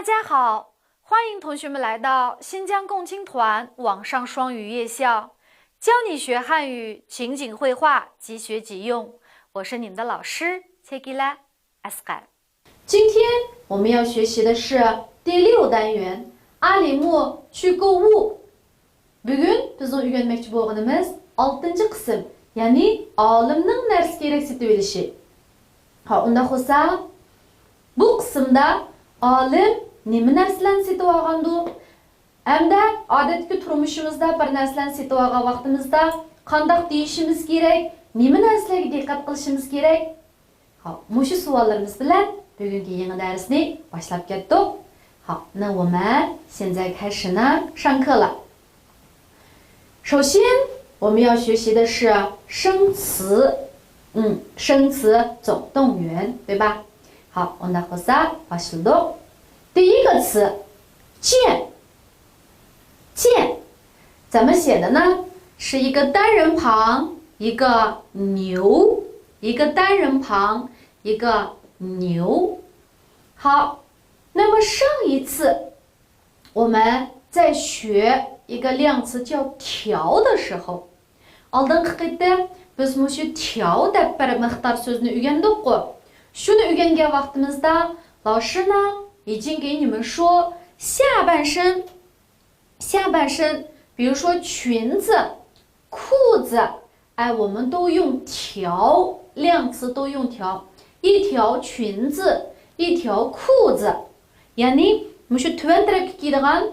家好，欢迎同学们来到新疆共青团网上双语夜校，教你学汉语，情景绘画，即学即用。我是你们的老师Chegila Asghar。今天我们要学习的是第6单元阿里木去购物。Bugün bizning o'rganmoqchi bo'lganimiz 6 qism, ya'ni olimning narsa kerak setib olishi. Ha, unda bo'lsa, bu qismda olim nima narsalarni setib olgandi? Hamda odatdagi turmushimizda bir narsalarni setib olgan vaqtimizda qanday deyishimiz kerak, nima narsalarga diqqat qilishimiz kerak? Ha, mushu savollarimiz bilan bugungi yangi darsni boshlab ketdik. 好，那我们现在开始呢上课了。首先，我们要学习的是生词，生词总动员，对吧？好，我们和仨把速度。第一个词，见，见，怎么写的呢？是一个单人旁，一个牛，一个单人旁，一个牛。好。那么上一次我们在学一个量词叫调的时候，алдыңғы қайтта biz mushu调的bir miqdar сөзін үйрендік қой. Шуны үйренген вақтымызда老师呢已经给你们说下半身，比如说裙子、裤子，我们都用调，量词都用调，一条裙子，一条裤子。Yani mushu tuvan tarafga kiydigan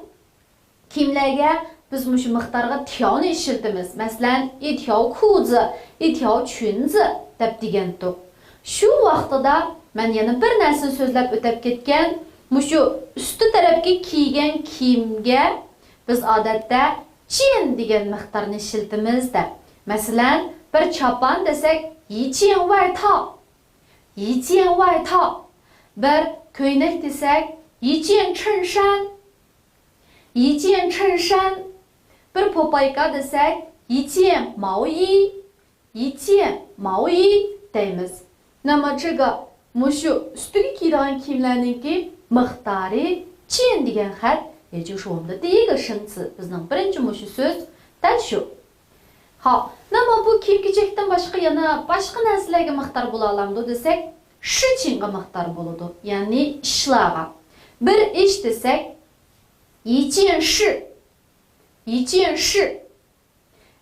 kiyimlarga biz mushu miqdorga tiyovni ishlatamiz. Masalan, 一条裤子, 一条裙子deb degandik. Shu vaqtida men yana bir narsa so'zlab o'tib ketgan, mushu usti tarafga kiygan kiyimga biz odatda jen degan miqdorni ishlatamiz da. Masalan, bir chopon desak, 一件外套, 一件外套. Bir ko'ylak desak, 一件衬衫，一件衬衫。Bir po'payka desak, 一件毛衣，一件毛衣deymiz. 那么这个 mushu ustiga kiyadigan kiyimlarningki miqdori jen degan xat, 也就是我们的第一个生词。bizning birinchi mushu so'z dal shu. 好，那么bu kiyim-kechakdan boshqa yana boshqa narsalarga miqdor bo'la olamdi desak, 事情ga miqdor bo'ladi, ya'ni ishlarga. Bir ish desek, 一件事，一件事。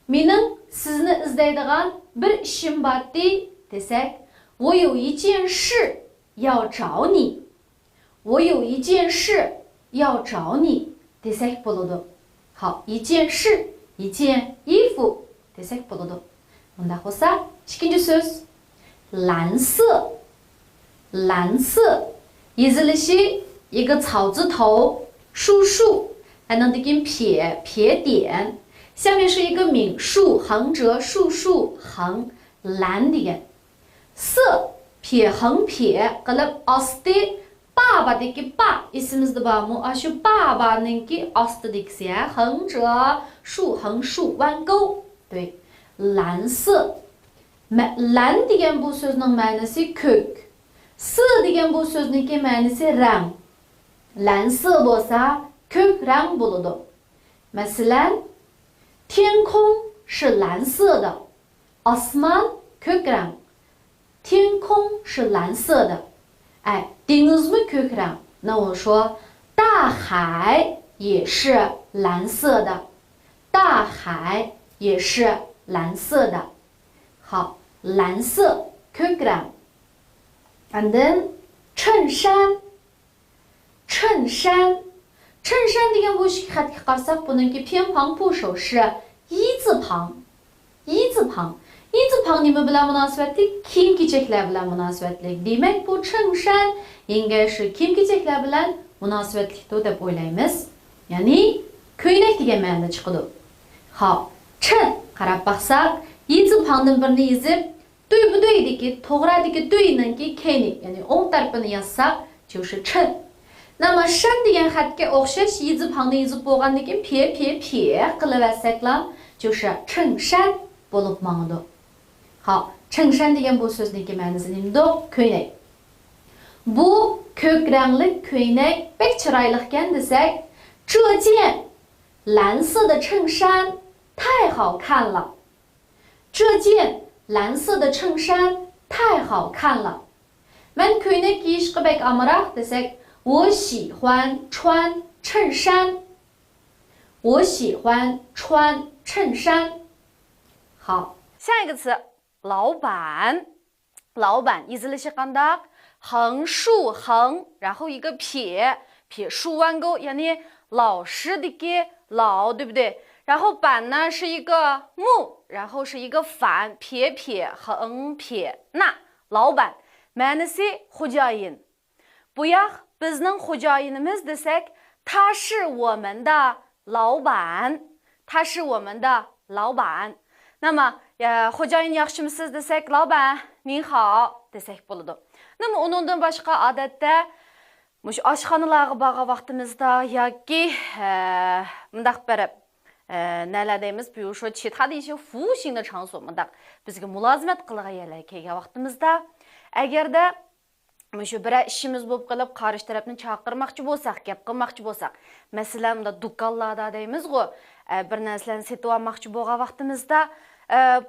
Mening sizni izlaydigan bir ishim bor desek, 我有一件事要找你，我有一件事要找你 desek bo'ladi. 好，一件事，一件衣服 desek bo'ladi. Unda bo'lsa, ikkinchi so'z, 蓝色，蓝色 yezilishi一个草字头，竖竖，还能得跟撇点，下面是一个抿竖，横折，竖竖，横，蓝点。色撇横撇，qilib osti baba deki ba ismimizda bormi? Shu babaninki ostidagisi, 横折，竖，横竖，弯钩。对，蓝色。蓝degan bu so'zning ma'nosi ko'k. 色degan bu so'zningki ma'nosi rang. 蓝色bo'lsa ko'k rang bo'ladi. Masalan, 天空是蓝色的, osmon ko'k rang. 天空是蓝色的. dengizmi ko'k rang? 那我说大海也是蓝色的. 大海也是蓝色的. 好，蓝色 ko'k rang. And then 衬衫。衬衫，衬衫degan bu xatga qarasak, buningki 偏旁部首是一字旁，一字旁，一字旁nima bilan munosabatli? Kiyim-kechaklar bilan munosabatli. Demak, bu 衬衫应该是 kiyim-kechaklar bilan munosabatli deb o'ylaymiz. Ya'ni ko'ylak degan ma'noda chiqadi. 好，衬 qarab baqsak, 一字旁dan birini yezib, 对不对deki, to'g'ri deki do'yninki keyni, ya'ni o'ng tarafini yozsak, 就是衬。那么山degan xatga o'xshash 一字旁的yezib bo'lgandan keyin撇qilib olsaklar, 就是衬衫 bo'lib mangdi. 好，衬衫degan bu so'zningki ma'nosi nimda? Ko'ylak. bu kök rangli köynek pek çıraylıkken desek, 这件蓝色的衬衫太好看了。这件蓝色的衬衫太好看了。Ben köynek giyishga bek amraq desek, 我喜欢穿衬衫。我喜欢穿衬衫。好，下一个词，老板。老板意思是qandaq？横竖横，然后一个撇，撇竖弯钩，yani老师的个老，对不对？然后板呢是一个木，然后是一个反，撇撇横撇。那老板，manisi xo'jayin。bu yoq bizning xo'jayinimiz desek， 他是我们的老板，他是我们的老板。那么xo'jayin yaxshimisiz desek， 老板您好 desek bo'ladi。那么undan boshqa odatda mush oshxonalarga borgan vaqtimizda yoki mundaq bir neler deymiz, bu şu çetada işe服务性的场所mundaq bizga mulozimat qilgan yerlarga kelgan vaqtimizda agarda shu bir ishimiz bo'lib qolib qarish tarafni chaqirmoqchi bo'lsak, gap qilmoqchi bo'lsak, masalan unda do'konlarda deymiz-ku, bir narsalarni sotib olmoqchi bo'lgan vaqtimizda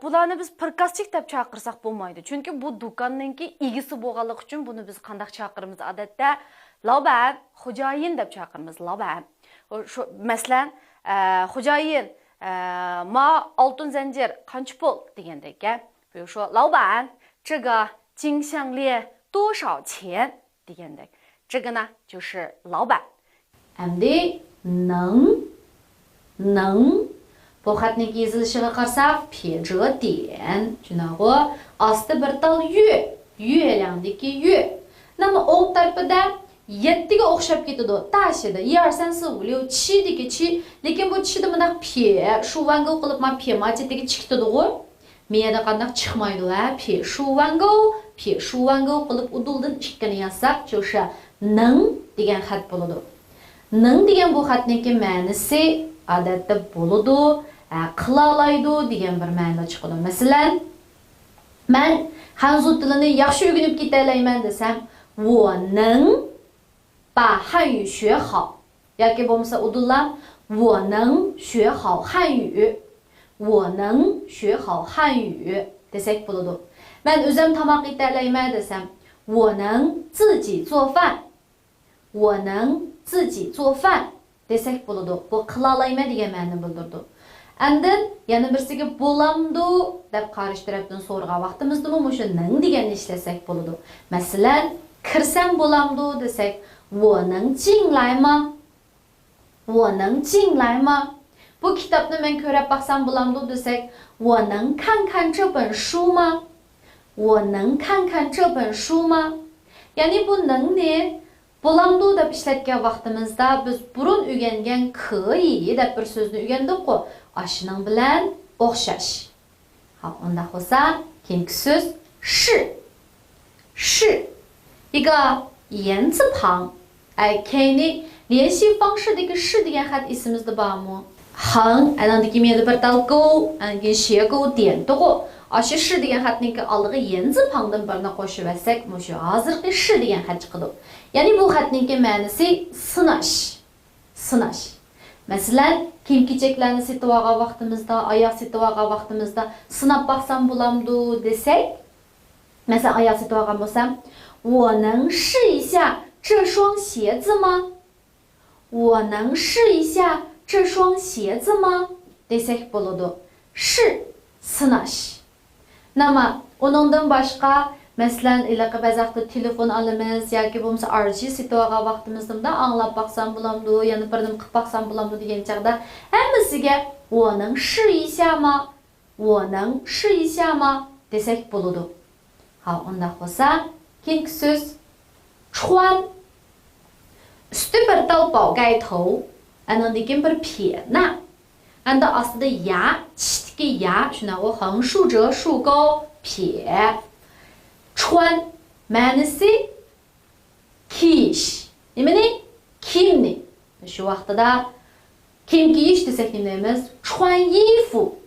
bularni biz prikazchik deb chaqirsak bo'lmaydi. Chunki bu do'konninki egisi bo'lganligi uchun buni biz qanday chaqiramiz? Odatda laban, xo'jayin deb chaqiramiz, laban. Shu masalan, xo'jayin, ma oltin zanjir qancha pul degandek, bu shu laban, 这个金项链多少钱 degandek. 这个呢就是老板。Endi能 bu xatning yezilishiga qarasak, 撇着点 Junago osti bir tal yue, yuelangdagi yue. Nima o'ng tarafida 7 ga o'xshab ketadi. Tashida 1 2 3 4 5 6 chi degi chi, lekin bu chida bundaq pye, shu vango qilib ma pye majetiga chiqdi-ku. Miyada qandaq chiqmaydi va pye shu vango qilib uduldan chiqqani yazsak, o'sha 能 degan xat bo'ladi. 能 degan bu xatning ma'nosi odatda bo'ladi, qila oladi degan bir ma'no chiqadi. Masalan, men hanzu tilini yaxshi o'rganib ketalayman desam, 我能把汉语学好。yoki bo'lmasa udullar, 我能学好汉语。我能学好汉语 desek bo'ladi. Men o'zim tamoq yetalayman desam, 我能自己做饭。我能自己做饭 desek bo'ladi. Bu qila olayman degan ma'noni bildirdi. Andin yana birsiga bo'lamdi deb qarish tarafdan so'rgan vaqtimizda o'sha 能 deganni ishlasak bo'ladi. Masalan, kirsam bo'lamdi desak, 我能进来吗？我能进来吗？ Bu kitobni men ko'rib baxsam bo'lamdi desak, 我能看看这本书吗？我能看看这本书吗？ Ya'ni bu 能 ni bo'lamdi deb ishlatgan vaqtimizda biz burun o'rgangan 可以 deb bir so'zni o'rgandik-ku. Ashuning bilan o'xshash. Xo'p, unda bo'lsa, keyingi so'z 是。是 一个言字旁，keyingi 联系方式的一个是 degan xat esimizda bormi? 横 anandagi menda bir tal gov, anandagi she gov点di-ku. Ashu 是 degan xatning oldiga 言字旁dan birini qo'shib olsak, mushu hozirgi 是 degan xat chiqadi. Ya'ni bu xatning ma'nosi sinash. Sinash. Masalan, kiyim-kechaklarni sotib olgan vaqtimizda, oyoq sotib olgan vaqtimizda sinab baxsam bo'lamdi desak, masalan, oyoq sotib olgan bo'lsam, 我能试一下这双鞋子吗？我能试一下这双鞋子吗 desek bo'ladi. 试 sinash. Nima, uningdan boshqa, masalan, iliq bazaqda telefon olamiz yoki bo'lmasa RG sotib olgan vaqtimizda anglab baxsam bo'lamdi, yana birni qilib baxsam bo'lamdi degan chaqda hammasiga 我能试一下吗？我能试一下吗 desek bo'ladi. Xo'p, unda bo'lsa, keyingi so'z 穿 Üstü bir tal balgay头, anandagi bir piyana. Anda ostida ya, tishdagi ya, shunaqa 横竖折竖钩撇。穿 ma'nosi kiyish. Nimani? Kiyimni. Shu vaqtida kiyim kiyish desak nima deymiz? 穿衣服。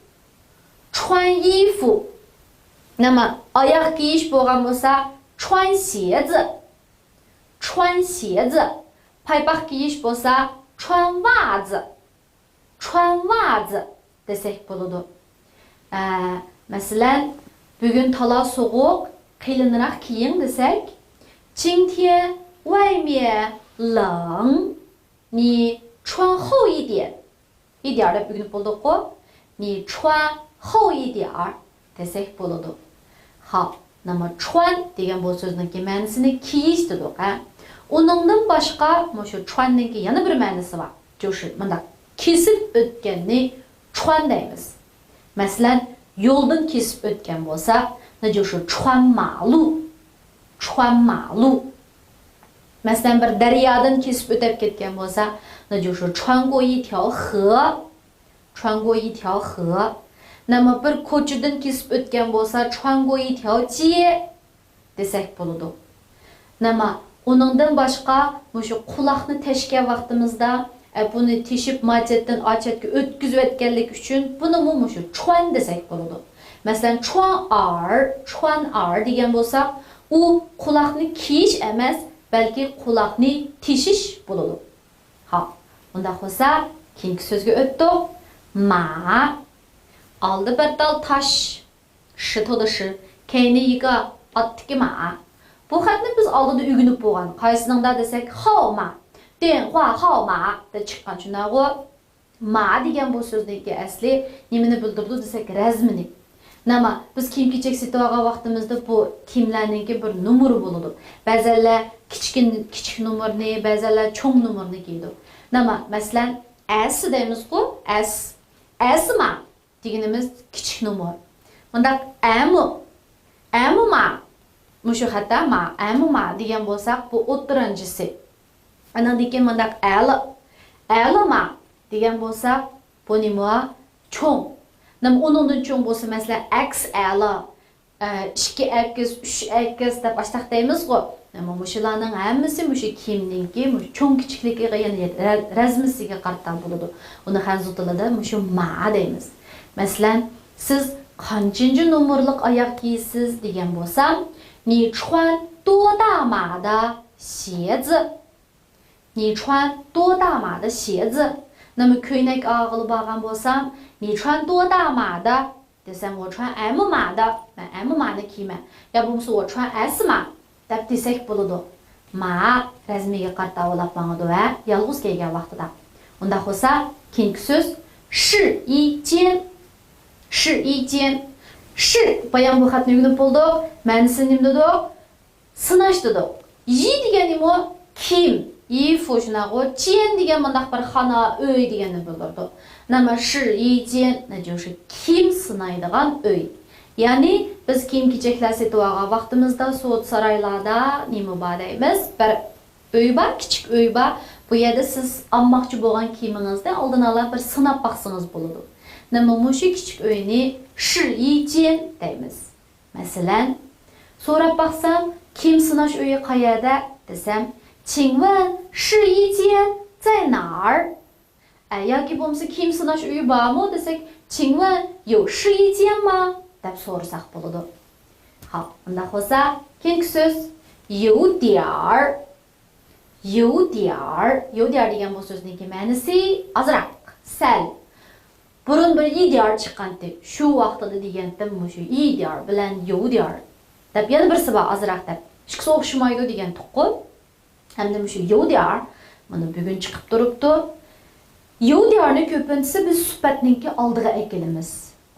穿衣服。Nima? Oyoq kiyish bo'lgan bo'lsa, 穿鞋子。穿鞋子paypoq kiyish bo'lsa穿袜子穿袜子desek bo'ladi. Masalan, bugün tala soğuk, qilinroq kiying desek, 今天外面冷，你穿厚一点。一点的bugün bo'ldi-ku, 你穿厚一点 desek bo'ladi. 好, 那么穿degan bu so'zningki ma'nosini kiyish dedik. Onundan başqa, şu穿ningki yana bir ma'nosi bor. 就是mundaq kesib o'tganni穿 deymiz. Masalan, yo'ldan kesib o'tgan bo'lsa, 那就是穿马路. 穿马路. Masalan, bir daryodan kesib o'tib ketgan bo'lsa, 那就是穿过一条河. 穿过一条河. 那么 bir ko'chadan kesib o'tgan bo'lsa, 穿过一条街 desek bo'ladi. Nima, onundan başqa, şu quloqni teshgan vaqtimizda buni teshib machetdan achetga o'tkazib o'tganlik uchun buni şu chuan desek bo'ladi. Masalan, chuan ar degan bo'lsa, u quloqni kiyish emas, balki quloqni teshish bo'ladi. Ha, unda bo'lsa, keyingi so'zga o'tdik. Ma aldı bir dal taş, 石头的石, keyni一个 atdiki ma. Bu xatni biz aldıda ügünüp bo'lgan. Qaysıningda desek, hao ma, 电话号码 da chiqqan shunaqo. Ma degan bu so'zniki asli nimani bildirdi desek, razmini. Nima, biz kiyim-kechak sotib vaqtimizda bu kiyimlarningki bir numeri bo'ladi. Ba'zanlar kichik numerni, ba'zanlar cho'ng numerni kiydi. Nima, masalan, S deymiz-ku, S ma deganimiz kichik nomer. Bunda M ma Mushu hatta ma, ma degan bo'lsak, bu o'ttirinchisi. Andan keyin mundaq L ma degan bo'lsak, bu nima? Cho'ng. Nima uningdan cho'ng bo'lsa, masalan, XL, 2X, 3X deb ashtaq deymiz-ku. Nima mushularning hammasi mushu kiyimningki, cho'ng kichikligiga, ya'ni razmisiga qarab bo'ladi. Uni hanzu tilida mushu ma deymiz. Masalan, siz qanchinchi nomerlik oyoq kiysiz degan bo'lsam, 你穿多大码的鞋子? 你穿多大码的鞋子? 那么 ko'ylak og'ilib olgan bo'lsam, 你穿多大码的 desam, 我穿 M 码的, men M 码ni kiyman. Ya bo'lmasa, 我穿 S 码 deb desak bo'ladi. Ma razmiga qarab olib mangdi va yolg'iz kelgan vaqtida. Unda bo'lsa, keyingi so'z 试衣间. 试衣间. 试 bayan bu xatni o'rganib bo'ldik. Ma'nosi nima dedik? Sinash dedik. Yi degani nima? Kim. Yi fu shunaqo. Jian degan bundaq bir xona, uy deganni bildirdi. Nima 试衣间, 那就是kim sinaydigan uy. Ya'ni biz kiyim-kechaklar sotib olgan vaqtimizda so't saroylarda nima bor deymiz? Bir uy bor, kichik uy bor. Bu yerda siz olmoqchi bo'lgan kiyimingizni oldin ola bir sinab baqsangiz bo'ladi. Nima mushu kichik uyni 试衣间 deymiz. Masalan, so'rab baqsam, kim sinash uyi qayerda desam, 请问试衣间在哪儿? Yoki bo'lmasa kim sinash uyi bormi desak, 请问有试衣间吗? deb so'rasak bo'ladi. Xo'p, unda bo'lsa, keyingi so'z 有点儿. 有点儿degan bu so'zningki ma'nosi ozroq, sal. Burun bir ideal chiqqandi. Shu vaqtida degandim, mushu ideal bilan yo'diar deb yana birsi bor azroq deb. Hech o'xshamaydi degan to'qi. Hamda mushu yo'diar mana bugun chiqib turibdi. Yo'diarni ko'pincha biz suhbatningki oldiga aytilamiz.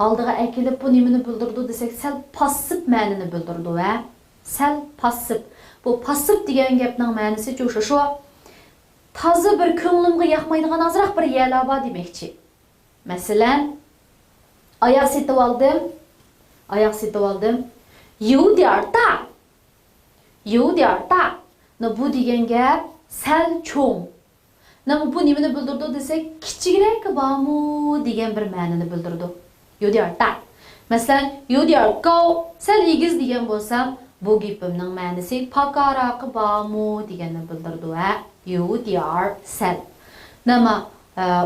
Oldiga aytilib bu nimani bildirdi desak, sal passiv ma'noni bildirdi va sal passiv. Bu passiv degan gapning ma'nosi shu. Toza bir ko'nglimga yoqmaydigan azroq bir yerlar bor demoqchi. Masalan, oyoq setib oldim. 有点大. Bu degan gap sal cho'ng. Bu nimani bildirdi desak, kichikroq bormi degan bir ma'noni bildirdi. 有点大. Masalan, 有点高, sal egiz degan bo'lsam, bu gapimning ma'nosi paqaroq bormi deganni bildirdi va 有点sal.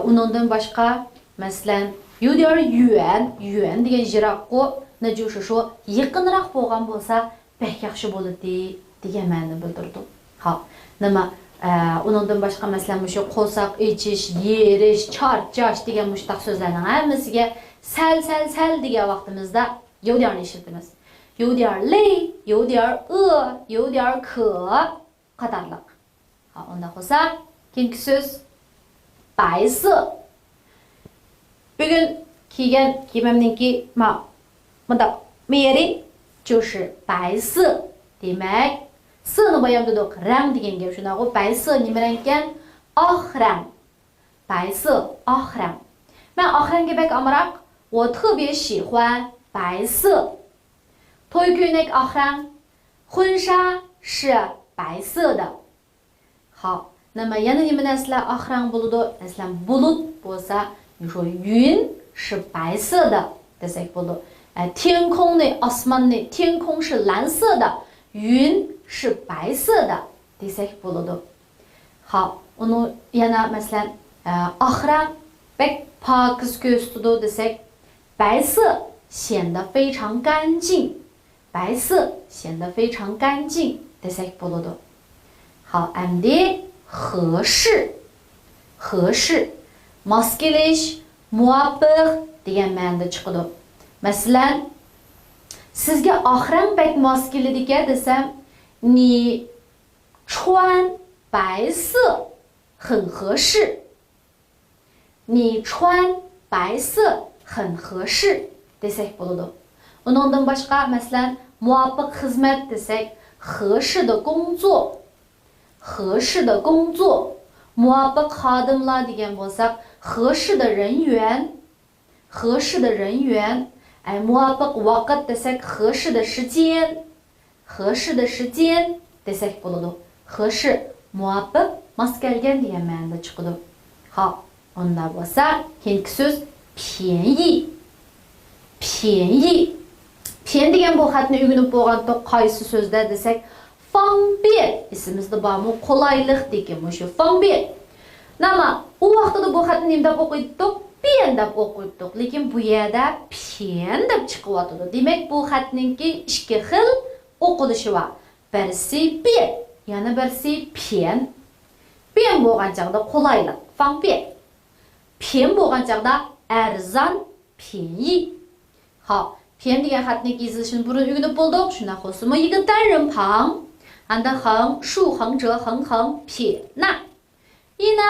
Undan boshqa Masalan, 有点远degan jiroqqa, 那就是说 yaqinroq bo'lgan bo'lsa, pek yaxshi bo'ladi degan ma'noni bildirdi. 好，那么uningdan boshqa masalan shu qo'saq ichish, yerish, charchash degan mushtaq so'zlarning hammasiga sal degan vaqtimizda 有点 ishlatamiz. 有点累，有点饿，有点渴 qatorliq. 好, unda bo'lsa, keyingi so'z 白色. Bugun kiygan kiyimimningki bunda meri 就是白色. Demak, 色ni bayamdadik rang degan gap shunday. 白色 nima rang ekan? Oq rang. 白色 oq rang. Men oq rangga bek amroq, 我特别喜欢白色. To'y ko'ylak oq rang, 婚纱是白色的. 好, 那么 yana nima narsalar oq rang bo'ladi? Masalan, bulut bo'lsa, 你说云是白色的 desak bo'ladi. 天空呢 osmon呢 天空是蓝色的 云是白色的 desak bo'ladi. 好, uni yana masalan oq rang bek pokiz ko'z tutadi desak, 白色显得非常干净. 白色显得非常干净 desak bo'ladi. 好, endi 合适. 合适 mos kelish, muvofiq degan ma'noda chiqadi. Masalan, sizga oq rang bek mos keladigan desam, 你穿白色很合适. 你穿白色很合适 desak bo'ladi. Uningdan boshqa masalan, muvofiq xizmat desak, 合适的工作. 合适的工作. Muvofiq xodimlar degan bo'lsak, 合适的人员. 合适的人员. Muvofiq vaqt desak, 合适的时间. 合适的时间 desak bo'ladi. 合适 muvofiq mos kelgan degan ma'noda chiqadi. Xo'p, unda bo'lsa, keyingi so'z 便宜. 便宜. 便 degan bu xatni o'rganib bo'lgan qaysi so'zda desak, 方便 ismimizda bormi? Qulaylik degan bu shu 方便. Nima, u vaqtida bu xatni nima deb o'qiydik? 便 deb o'qiydik. Lekin bu yerda 便 deb chiqyotdi. Demak, bu xatningki ikki xil o'qilishi bor. Birisi 便, yana birisi 便. 便 bo'lgan chaqda qulaylik, 方便. 便 bo'lgan chaqda arzon, 便宜. 好, 便 degan xatning yozilishini burun o'rganib bo'ldik. Shunday bo'lsa, 一个单人旁 anda 横竖横折横横撇捺. 一呢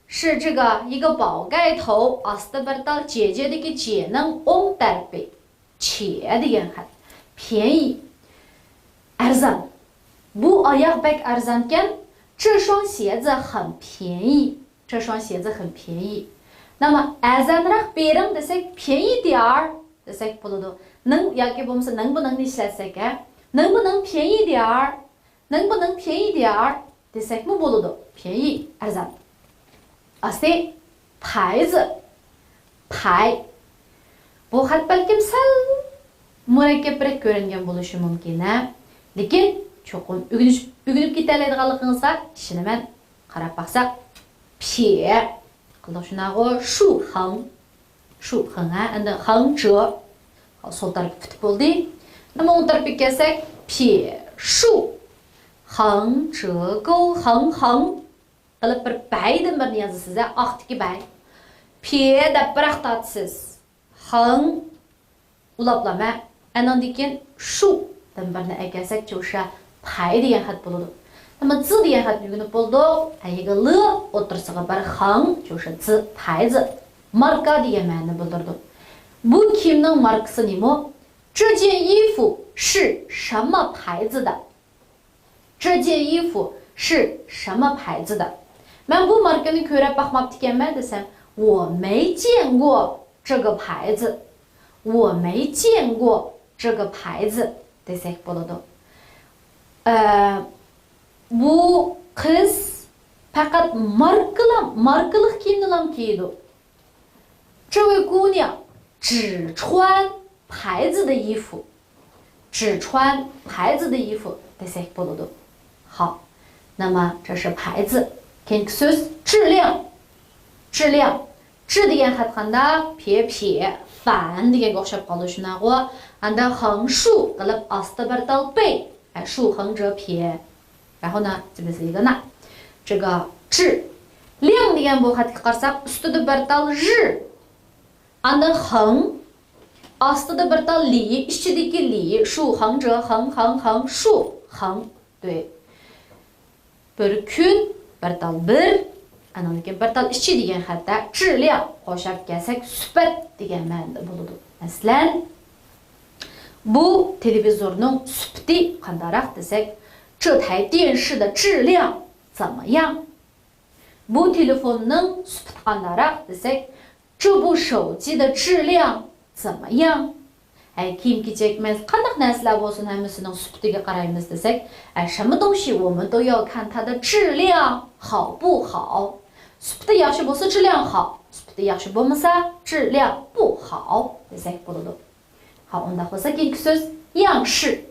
是这个一个宝盖头 ostida bir dal jejedagi jening o'ng tarafi. 且 degan xat. 便宜. Arzon. Bu oyoq bek arzonkan, 这双鞋子很便宜. 这双鞋子很便宜. 那么 arzonroq bering desak, 便宜点儿 desak bo'ladi. Ning yoki bo'lmasa ning bu ningni ishlatsak, ning bu ning 便宜点儿, ning bu ning 便宜点儿 desakmi bo'ladi. 便宜 arzon. Asti 牌子 牌. Bu xat balkim sal murakkabroq ko'ringan bo'lishi mumkin, lekin cho'qim o'rganib ketaoladiganligingizga ishonaman. Qarab baqsak, 撇 qildik shunaqa 竖横 竖横 endi 横折. Sol taraf bitib bo'ldi. Nima o'ng tarafga kelsak, 撇竖 横折钩 横横 qilib bir baydan birini yozasiz, oqdagi bay. 撇 deb bir aqtatasiz. 横 ulablama. Andan keyin 竖 dan birini ekelsak, 就是牌 degan xat bo'ladi. Nima 字 degan xatni o'rganib bo'ldik. Ayiga l o'tirsig'i bir 横 就是字 牌子. Marka degan ma'noni bildirdi. Bu kimning markasi nima? 这件衣服是什么牌子的? 这件衣服是什么牌子的? Men bu markani ko'rib baxmabdi ekanman desam, 我没见过这个牌子. 我没见过这个牌子 desak bo'ladi. Bu qiz faqat markali kiyimni kiydi. 这位姑娘只穿牌子的衣服. 只穿牌子的衣服 desak bo'ladi. 好，那么这是牌子。keyingi so'z 质量. 质量 质 degan xat qanda 撇 反 deganga o'xshab qoldi shunaqa. Anda 横竖 qilib ostida bir dal bay. 竖横折撇然后呢，这边是一个那，这个质量degan bu xatga qarasak, ustida bir tal r, andin heng, ostida bir tal li, ichidagi li, shu heng zhe heng shu heng, 对。bir kun, bir tal bir, andan keyin bir tal ichi degan xatda质量 qo'shib kelsak, sifat degan ma'noda bo'ladi. Masalan, bu televizorning sifati qandaroq desak, 这台电视的质量怎么样? Bu telefonning sifati qandaroq desak, 这部手机的质量怎么样? kiyim-kechak emas, qanday narsalar bo'lsin, hammasining sifatiga qaraymiz desak, 什么东西我们都要看它的质量好不好. Sifati yaxshi bo'lsa, 质量好. Sifati yaxshi bo'lmasa, 质量不好 desak bo'ladi. 好, unda bo'lsa keyingi so'z 样式.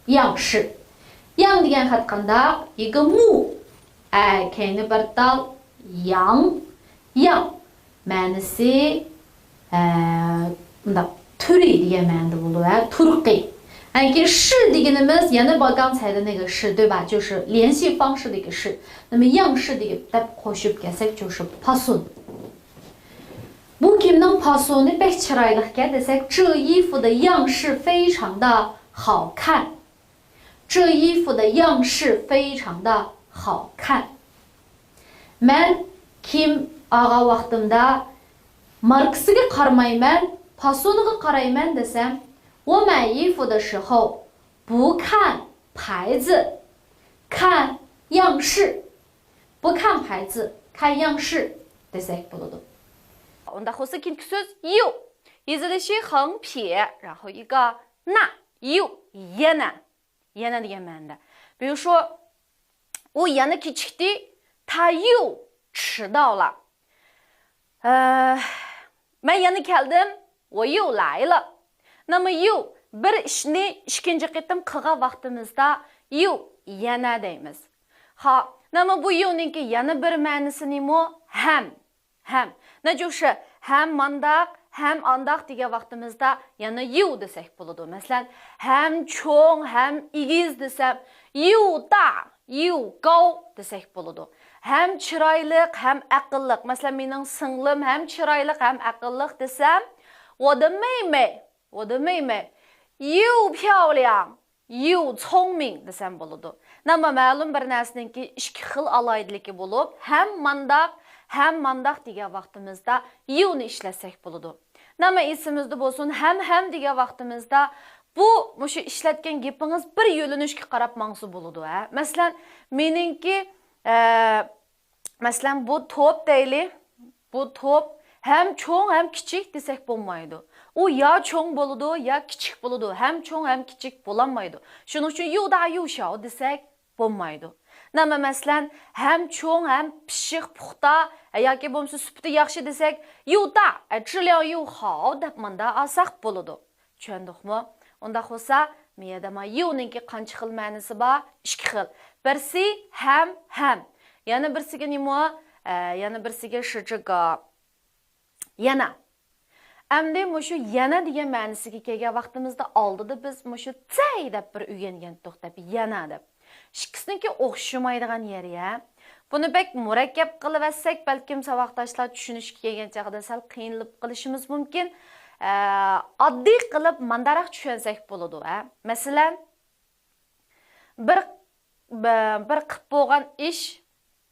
样式. 样 degan xat qanday? 一个木. keyingi bir tal yang. yang. Ma'nosi unda turi degan ma'noda bo'ladi, turqi. Keyin shi deganimiz yana刚才的那个是对吧？就是联系方式的一个是。那么样式的一个qo'shib kelsak 就是 pason. Bu kimning pasoni bek chiroyliga desak, 这衣服的样式非常的好看. 这衣服的样式非常的好看. Men kim ag'a vaqtimda markasiga qaramayman, pasoniga qarayman desam, 我买衣服的时候不看牌子，看样式。不看牌子，看样式 desak bo'ladi. Unda bo'lsa keyingi so'z yu. Yezilishi heng pie, 然后一个那 yu yana degan ma'noda. 比如说我yana kechikdi, 他又迟到了. Men yana keldim, 我又来了. 那么 yu bir ishni ikkinchi qitim qilgan vaqtimizda yu yana deymiz. Ha, 那么bu yu'ningki yana bir ma'nosi nima? Ham. Ham. 那就是 ham mandaq, ham andaq degan vaqtimizda yana yu desak bo'ladi. Masalan, ham cho'ng, ham igiz desam, yu da, yu gao desak bo'ladi. Ham chiroyli, ham aqlliq. Masalan, mening singlim ham chiroyli, ham aqlliq desam, 我的妹妹 又漂亮又聪明 desam bo'ladi. 那么 ma'lum bir narsaningki ikki xil alohidaligi bo'lib, ham mandaq degan vaqtimizda yu'ni ishlasak bo'ladi. Nima esimizda bo'lsin, ham degan vaqtimizda bu mushu ishlatgan gapingiz bir yo'linishga qarab mangsu bo'ladi. Masalan, meningki masalan bu to'p deyli, bu to'p ham cho'ng ham kichik desak bo'lmaydi. U ya cho'ng bo'ladi, ya kichik bo'ladi. Ham cho'ng ham kichik bo'lamaydi. Shuning uchun yu da yu shao desak bo'lmaydi. Nima masalan, ham cho'ng ham pishiq puxta yoki bo'lmasa sifati yaxshi desak, yu da, 质量又好 deb manda alsaq bo'ladi. Tushundingmi? Unda bo'lsa, miyada ma yu'ningki qancha xil ma'nosi bor? Ikki xil. Birsi ham. Yana birsiga nima? Yana birsiga shu 这个 yana. Endi mushu yana degan ma'nosiga kelgan vaqtimizda oldida biz mushu zay deb bir o'rgangan to'xtab yana deb. Ikkisiniki o'xshamaydigan yeri ya. Buni bek murakkab qilib olsak, balkim saboqdoshlar tushunishga kelgan chaqda sal qiynalib qilishimiz mumkin. Oddiy qilib mandaroq tushunsak bo'ladi, Masalan, bir qilib bo'lgan ish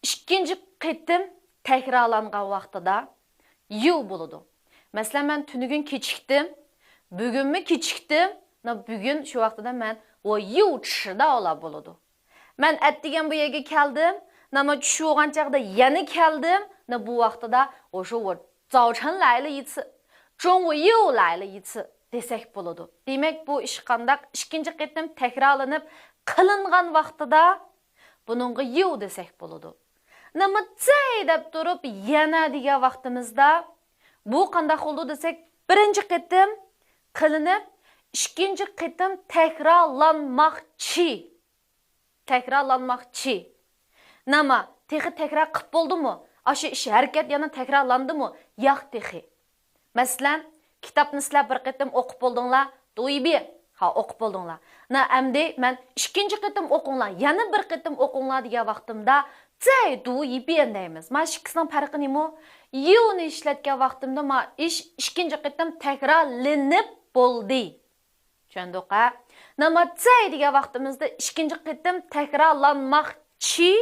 ikkinchi qitim takrorlangan vaqtida yu bo'ladi. Masalan, men tunugun kechikdim, bugunmi kechikdim, bugun shu vaqtida men o yu chidala bo'ladi. Men atdigan bu yerga keldim, nima tushgan chaqda yana keldim, bu vaqtida o'sha 我早晨来了一次，中午又来了一次 desak bo'ladi. Demak, bu ish qandaq ikkinchi qitim takrorlanib qilingan vaqtida buningga yu desak bo'ladi. Nima zay deb turib yana degan vaqtimizda bu qanday bo'ldi desak, birinchi qitim qilinib, ikkinchi qitim takrorlanmoqchi. Nima, texi takror qilib bo'ldimi? O'sha ish harakat yana takrorlandimi? Yo'q texi. Masalan, kitobni sizlar bir qitim o'qib bo'ldinglar, 读一遍, Ha, o'qib bo'ldinglar. Endi men ikkinchi qitim o'qinglar, yana bir qitim o'qinglar degan vaqtimda 再读一遍 deymiz. Mana ikkisining farqi nima? Yuni ishlatgan vaqtimda men ikkinchi qitim takrorlanib bo'ldi. Tushundingmi? Nima 再 degan vaqtimizda ikkinchi qitim takrorlanmoqchi,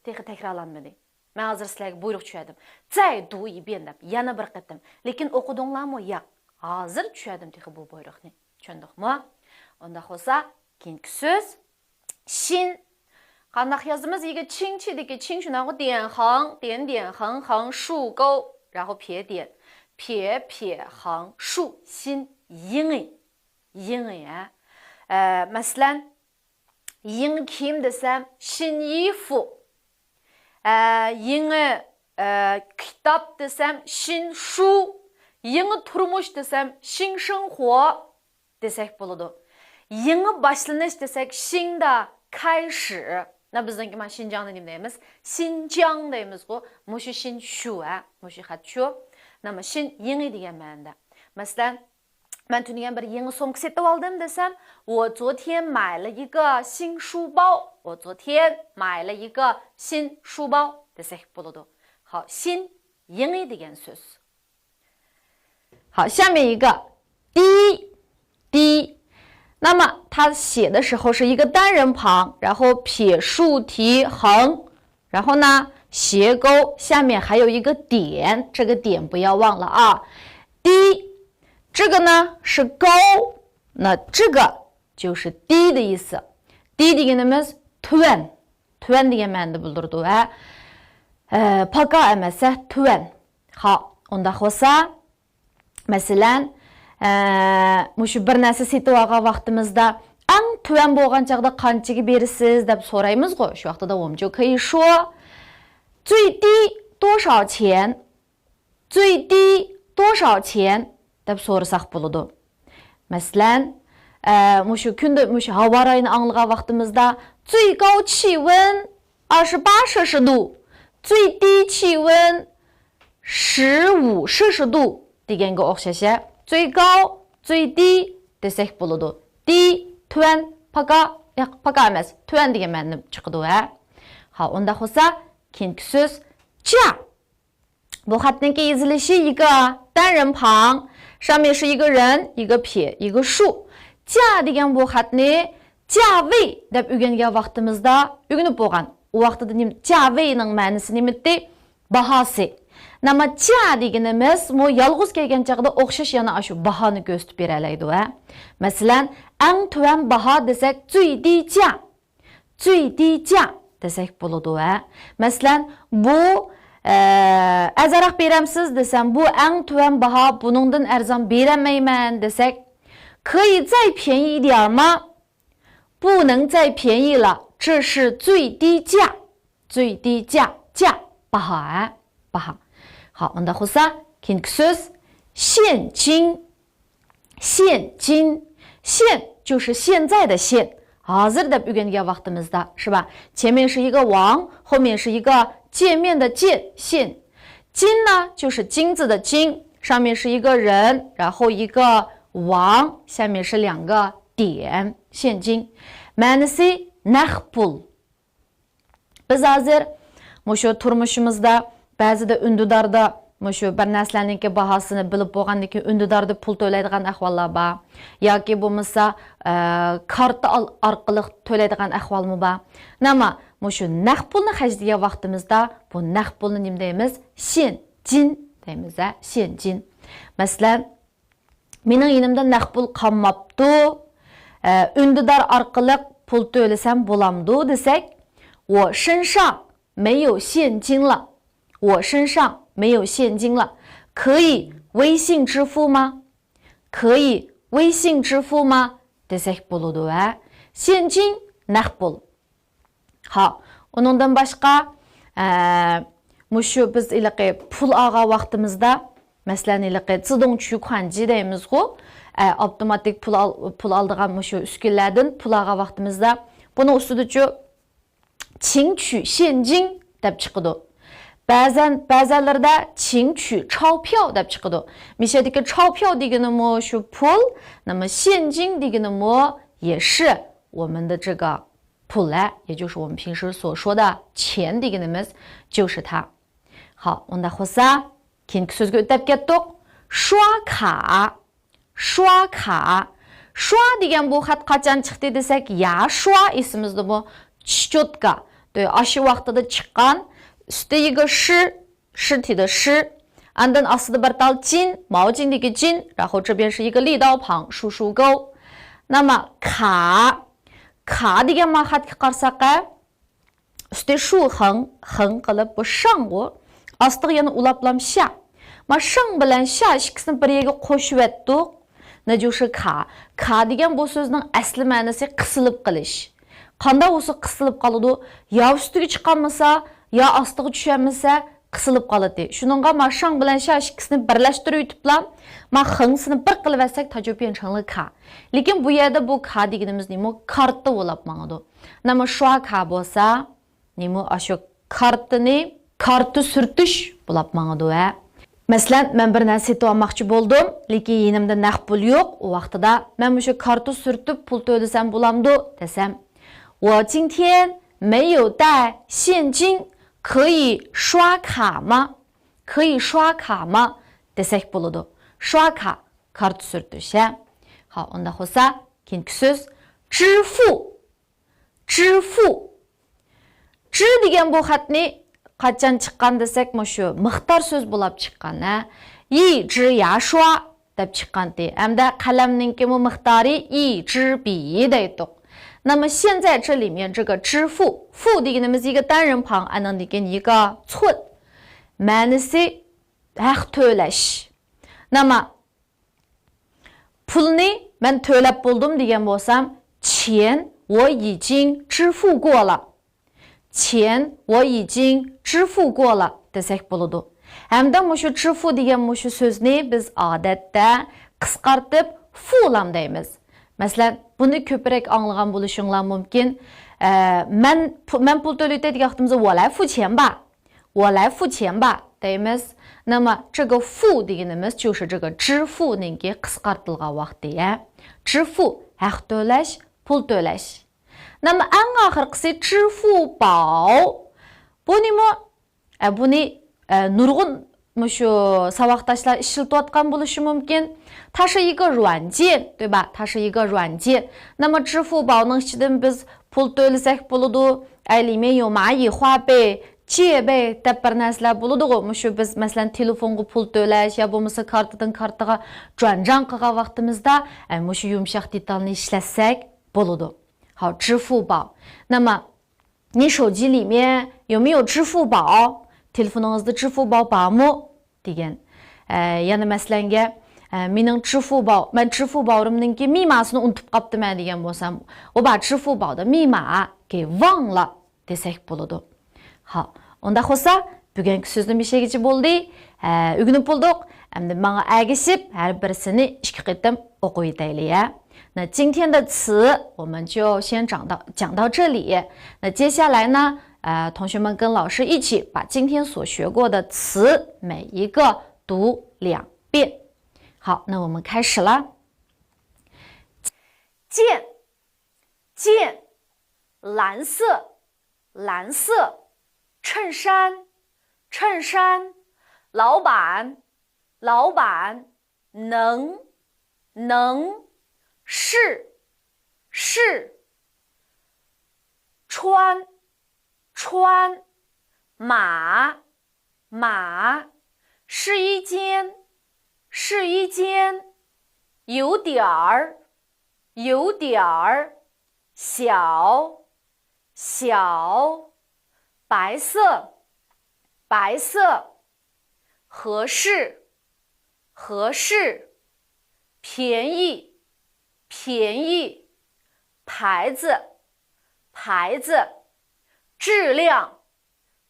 takrorlanmadi. Men hozir sizlarga buyruq tushirdim. 再读一遍 deb yana bir qitim. Lekin o'qidinglarmi? Yo'q. Hozir tushirdim bu buyruqni. Tushundingmi? Onda bo'lsa, keyingi so'z shin. Qanday yozamiz? Iga qingqidagi qing shunaqa 点横点点横横竖钩，然后撇点，撇撇横竖心英啊。Masalan, yangi kiyim desam, shin 衣服。yangi kitob desam, shin 书。yangi turmush desam, shin 生活 desak bo'ladi. yangi boshlanish desak, shin da 开始。那bizning mana Xinjiangni nima deymiz? Xinjiang deymiz-ku. Mushu shin shu a, mushu xat shu. Nima shin yangi degan ma'noda. Masalan, men tunigan bir yangi sumka setib oldim desam, 我昨天买了一个新书包。我昨天买了一个新书包 desak bo'ladi. 好，新 yangi degan so'z. 好，下面一个低。那么它写的时候是一个单人旁，然后撇竖提横，然后呢斜钩，下面还有一个点，这个点不要忘了啊。低，这个呢是钩，那这个就是低的意思。低deganimiz tuvan degan ma'noda bildirdi va paka emasa tuvan. Ha, unda bo'lsa, masalan, mushu bir narsa setib olgan vaqtimizda eng tuvan bo'lgan chaqda qanchaga berasiz deb so'raymiz-ku. Shu vaqtida 我们就可以说最低多少钱 最低多少钱 deb so'rasak bo'ladi. Masalan, mushu kunda mushu havo rayini anglagan vaqtimizda 最高气温28摄氏度 最低气温15摄氏度 deganga o'xshashi 最高最低 desak bo'ladi. 低 tuvan paka emas, tuvan degan ma'no chiqadi va. Ha, unda bo'lsa, keyingi so'z ja. Bu xatniki yazilishi 一个单人旁，上面是一个人，一个撇，一个竖。ja degan bu xatni Javey deb o'rgangan vaqtimizda o'rganib bo'lgan. U vaqtida Javeyning ma'nosi nima edi? Bahasi. Nima ja deganimiz, bu yolg'iz kelgan chaqda o'xshash yana shu bahoni ko'rsatib beralaydi va. Masalan, eng tuvan baho desak, 最低价desak bo'ladi va. Masalan, bu azaraq beramsiz desam, bu eng tuvan baho, buningdan arzon beramayman desak, 可以再便宜一点吗？不能再便宜了，这是最低价。最低价，价baho啊，baho。好，unda bo'lsa, keyingi so'z 现金。现金，现就是现在的现。hozir deb o'rgangan vaqtimizda, 是吧？前面是一个王，后面是一个见面的见，现。金呢，就是金字的金，上面是一个人，然后一个王，下面是两个点，现金。Ma'nosi naqd pul. Biz hozir mushu turmushimizda ba'zida undudarda mushu bir narsalarning bahosini bilib bo'lgandan keyin undudarda pul to'laydigan ahvollar bor yoki bo'lmasa karta orqali to'laydigan ahvolmi bor. Nima? Mushu naqd pulni xajlagan vaqtimizda bu naqd pulni nima deymiz? Xenjin deymiz, xenjin. Masalan, mening yonimda naqd pul qolmabdi. Undudar orqali pul to'lasam bo'lamdi desak, 我身上没有现金了。我身上没有现金了，可以微信支付吗？可以微信支付吗 desak bo'ladi va. 现金 naqd pul. Ha, uningdan boshqa mushu biz iliqi pul olgan vaqtimizda, masalan, iliqi 自动取款机 deymiz-ku. Avtomatik pul aldigan mushu uskunlardan pul olgan vaqtimizda buni ustida-chu 请取现金 deb chiqadi. ba'zanlarda 请取钞票deb chiqadi. Mishadagi 钞票 degani mo shu pul, 那么现金 degani mo 也是我们的这个 pul, 也就是我们平时所说的钱 deganimiz 就是它. 好, unda bo'lsa, keyingi so'zga o'tib ketdik. 刷卡 刷 degan bu xat qachon chiqdi desak, ya shua esimizda bu cho'tka. Aşı vaqtida chiqqan, ustida尸体的尸 andan ostida bir tal jin, 毛巾的一个巾，然后这边是一个立刀旁，竖竖钩。那么卡 degan xatga qarasak, ustida shu hing qilib bu shang bu, ostiga yana ulaplam sha. Ma shang bilan sha ikkisini bir yerga qo'shib etdik. 那就是卡 degan bu so'zning asli ma'nosi qisilib qilish. Qanday bo'lsa qisilib qoladi? Yo ustiga chiqolmasa, yo ostiga tushamasa qisilib qoladi. Shuningga ma shang bilan sha ikkisini birlashtirib yutiblar, ma hingsini bir qilib olsak, tajo 变成了卡. Lekin bu yerda bu ka deganimiz nima? Kartda bo'lib mangadi. Nima shua ka bo'lsa, nima ashu kartini kartda surtish bo'lib mangadi. Masalan, men bir narsa sotib olmoqchi bo'ldim, lekin yenimda naqd pul yo'q. U vaqtida men o'sha kartni surtib pul to'lasam bo'lamdi desam, 我今天没有带现金，可以刷卡吗？可以刷卡吗 desak bo'ladi. 刷卡 kart surtish. 好, unda bo'lsa, keyingi so'z 支付 支degan bu xatni qachon chiqqan desak, shu miqdor so'z bo'lib chiqqan. 一支牙刷 deb chiqqandi. Hamda qalamninki miqdori 一支笔 deydik. 那么现在这里面这个支付 付 deganimiz 一个单人旁 anan degan 一个寸 ma'nosi haq to'lash. 那么 pulni men to'lab bo'ldim degan bo'lsam, 钱我已经支付过了。钱我已经支付过了 desak bo'ladi. Hamda mushu 支付 degan mushu so'zni biz odatda qisqartib fulam deymiz. Masalan, buni ko'proq anglagan bo'lishinglar mumkin. Men pul to'layotgan vaqtimizda 我来付钱吧 我来付钱吧 deymiz. 那么这个付 deganimiz 就是这个支付ninki qisqartilgan vaqti. 支付 haq to'lash, pul to'lash. 那么 eng oxirgisi 支付宝 bu nima? Buni nurg'un shu saboqdoshlar ishlatayotgan bo'lishi mumkin. 它是一个软件，对吧？它是一个软件。那么支付宝ning ichidan biz pul to'lasak bo'ladi.里面有蚂蚁花呗、借呗 deb bir narsalar bo'ladi. Shu biz masalan telefonga pul to'lash yo bo'lmasa kartadan kartaga 转账 qilgan vaqtimizda shu yumshoq detalni ishlatsak bo'ladi. 好，支付宝。那么你手机里面有没有支付宝 telefoningizda 支付宝 bormi degan. Yana masalanga mening 支付宝 men 支付宝 rimninki 密码sini unutib qolibdiman degan bo'lsam, 我把支付宝的密码给忘了 desak bo'ladi. 好, unda bo'lsa, bugungi so'zni mishagichi bo'ldi. O'rganib bo'ldik. Endi menga ergishib har birisini 2 qitim o'qib yetaylik. 那今天的词我们就先讲到这里。那接下来呢，同学们跟老师一起把今天所学过的词每一个读2遍。好，那我们开始了。见，见，蓝色，蓝色，衬衫，衬衫，老板，老板，能，能。是，是，穿，穿，马，马，是一间，是一间，有点儿，有点儿，小，小，白色，白色，合适，合适，便宜，便宜，牌子，牌子，质量，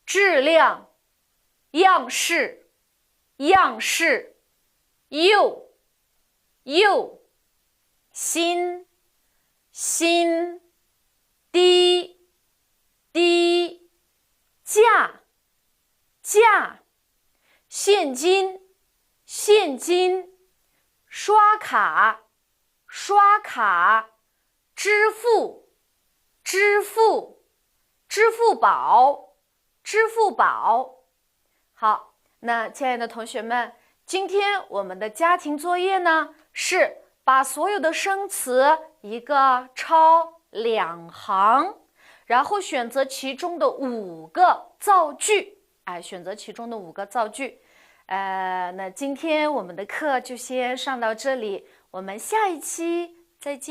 质量，样式，样式，又，又，新，新，低，低，价，价，现金，现金，刷卡，刷卡，支付，支付，支付宝，支付宝。好，那亲爱的同学们，今天我们的家庭作业呢，是把所有的生词一个抄2行，然后选择其中的5个造句，选择其中的5个造句。那今天我们的课就先上到这里，我们下一期再见。